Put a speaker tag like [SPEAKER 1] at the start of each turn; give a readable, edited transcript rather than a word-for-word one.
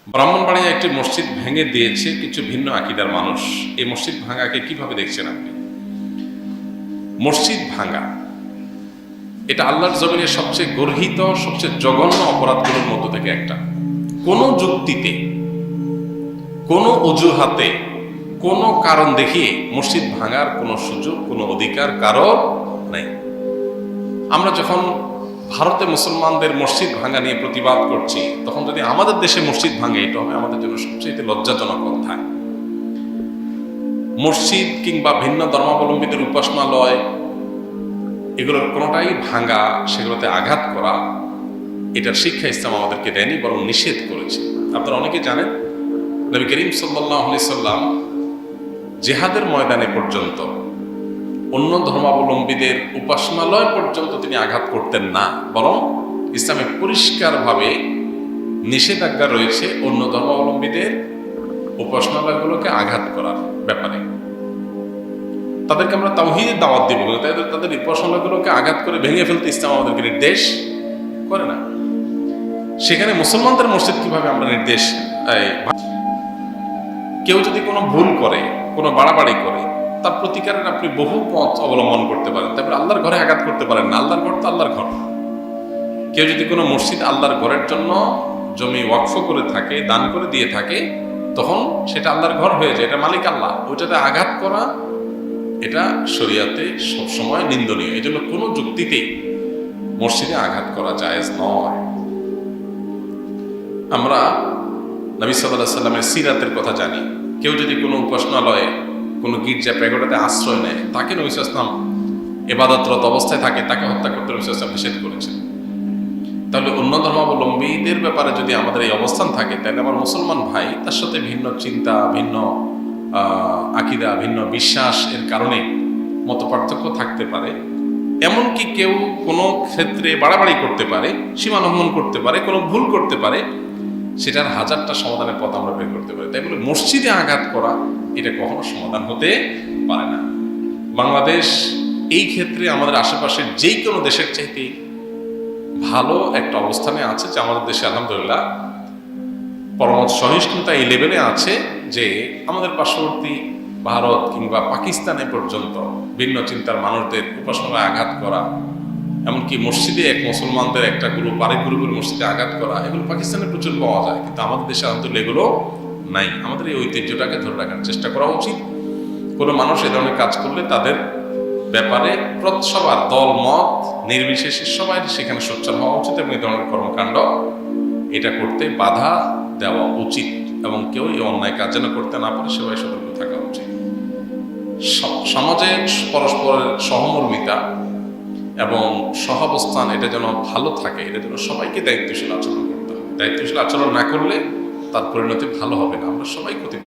[SPEAKER 1] ব্রাহ্মণবাড়িয়া একটি মসজিদ ভেঙে দিয়েছে কিছু ভিন্ন আকীদার মানুষ। এই মসজিদ ভাঙাকে কিভাবে দেখছেন আপনি? মসজিদ ভাঙা এটা আল্লাহর জমিনের সবচেয়ে গর্হিত, সবচেয়ে জঘন্য অপরাধগুলোর মধ্য থেকে একটা। কোনো যুক্তিতে, কোনো অজুহাতে, কোনো কারণ দেখিয়ে মসজিদ ভাঙার কোনো সুযোগ, কোনো অধিকার কারো নাই। আমরা যখন ভারতে মুসলমানদের মসজিদ ভাঙা নিয়ে প্রতিবাদ করছি, তখন যদি আমাদের দেশে মসজিদ ভাঙে, এটা হবে আমাদের জন্য সবচেয়ে লজ্জাজনক অধ্যায়। মসজিদ কিংবা ভিন্ন ধর্মাবলম্বীদের উপাসনালয়, এগুলোর কোনোটাই ভাঙা, সেগুলোতে আঘাত করা, এটার শিক্ষা ইসলাম আমাদেরকে দেয়নি, বরং নিষেধ করেছে। আপনারা অনেকে জানেন, নবী করিম সাল্লাল্লাহু আলাইহি সাল্লাম জিহাদের ময়দানে পর্যন্ত অন্য ধর্মাবলম্বীদের উপাসনালয় পর্যন্ত তিনি আঘাত করতেন না, বরং ইসলামে পরিষ্কারভাবে নিষেধাজ্ঞা রয়েছে অন্য ধর্মাবলম্বীদের উপাসনালয়গুলোকে আঘাত করার ব্যাপারে। তাদেরকে আমরা তাওহীদের দাওয়াত দিব, তাদের উপাসনালয়গুলোকে আঘাত করে ভেঙে ফেলতে ইসলাম আমাদেরকে নির্দেশ করে না। সেখানে মুসলমানদের মসজিদ কিভাবে আমরা নির্দেশ? কেউ যদি কোনো ভুল করে, কোনো বাড়াবাড়ি করে, তার প্রতিকারের আপনি বহু পথ অবলম্বন করতে পারেন। তারপরে আল্লাহর ঘরে আঘাত করতে পারেন না। আল্লাহর ঘর তো আল্লাহর ঘর। কেউ যদি কোনো মসজিদ আল্লাহর ঘরের জন্য জমি ওয়াকফ করে থাকে, দান করে দিয়ে থাকে, তখন সেটা আল্লাহর ঘর হয়ে যায়, এটা মালিক আল্লাহ। ওইটাতে আঘাত করা, এটা শরিয়াতে সবসময় নিন্দনীয়। এই জন্য কোনো যুক্তিতেই মসজিদে আঘাত করা জায়েজ নয়। আমরা নবী সাল্লাল্লাহু আলাইহি সাল্লামের সিরাতের কথা জানি। কেউ যদি কোনো উপাসনালয়ে, কোনো গির্জা প্যাগোডাতে আশ্রয় নেয়, তাকে নবী সাল্লাল্লাহু আলাইহি সাল্লাম ইবাদতরত অবস্থায় থাকে, তাকে হত্যা করতে নবী সাল্লাল্লাহু আলাইহি সাল্লাম নিষেধ করেছেন। তাহলে অন্য ধর্মাবলম্বীদের ব্যাপারে যদি আমাদের এই অবস্থান থাকে, তাহলে আমার মুসলমান ভাই, তার সাথে ভিন্ন চিন্তা, ভিন্ন আকীদা, ভিন্ন বিশ্বাস এর কারণে মত পার্থক্য থাকতে পারে। এমনকি কেউ কোনো ক্ষেত্রে বাড়াবাড়ি করতে পারে, সীমা লঙ্ঘন করতে পারে, কোনো ভুল করতে পারে, সেটার হাজারটা সমাধানের পথ আমরা বের করতে পারি। তাই বলে মসজিদে আঘাত করা, এটা কখনো সমাধান হতে পারে না। বাংলাদেশ এই ক্ষেত্রে আমাদের আশেপাশের যেই কোনো দেশের চাইতে ভালো একটা অবস্থানে আছে, যে আমাদের দেশে আলহামদুলিল্লাহ পরমত সহিষ্ণুতা এই লেভেলে আছে যে আমাদের পার্শ্ববর্তী ভারত কিংবা পাকিস্তানে পর্যন্ত ভিন্ন চিন্তার মানুষদের উপাসনায় আঘাত করা, এমনকি মসজিদে এক মুসলমানদের একটা গ্রুপ আরেক গ্রুপের মসজিদে আঘাত করা, এগুলো পাকিস্তানে প্রচুর পাওয়া যায়। কিন্তু আমাদের দেশে আলহামদুলিল্লাহ এগুলো নাই। আমাদের এই ঐতিহ্যটাকে ধরে রাখার চেষ্টা করা উচিত। কোনো মানুষ এ ধরনের কাজ করলে তাদের ব্যাপারে সবার দল মত নির্বিশেষে সবাই সেখানে সোচ্চার হওয়া উচিত, এবং এই ধরনের কর্মকাণ্ড এটা করতে বাধা দেওয়া উচিত, এবং কেউ এই অন্যায় কাজ যেন করতে না পারে সেভাবে সতর্ক থাকা উচিত। সমাজে পরস্পরের সহমর্মিতা এবং সহাবস্থান, এটা যেন ভালো থাকে, এটা যেন সবাইকে দায়িত্বশীল আচরণ করতে হবে। দায়িত্বশীল আচরণ না করলে তার পরিণতি ভালো হবে না, আমরা সবাই ক্ষতি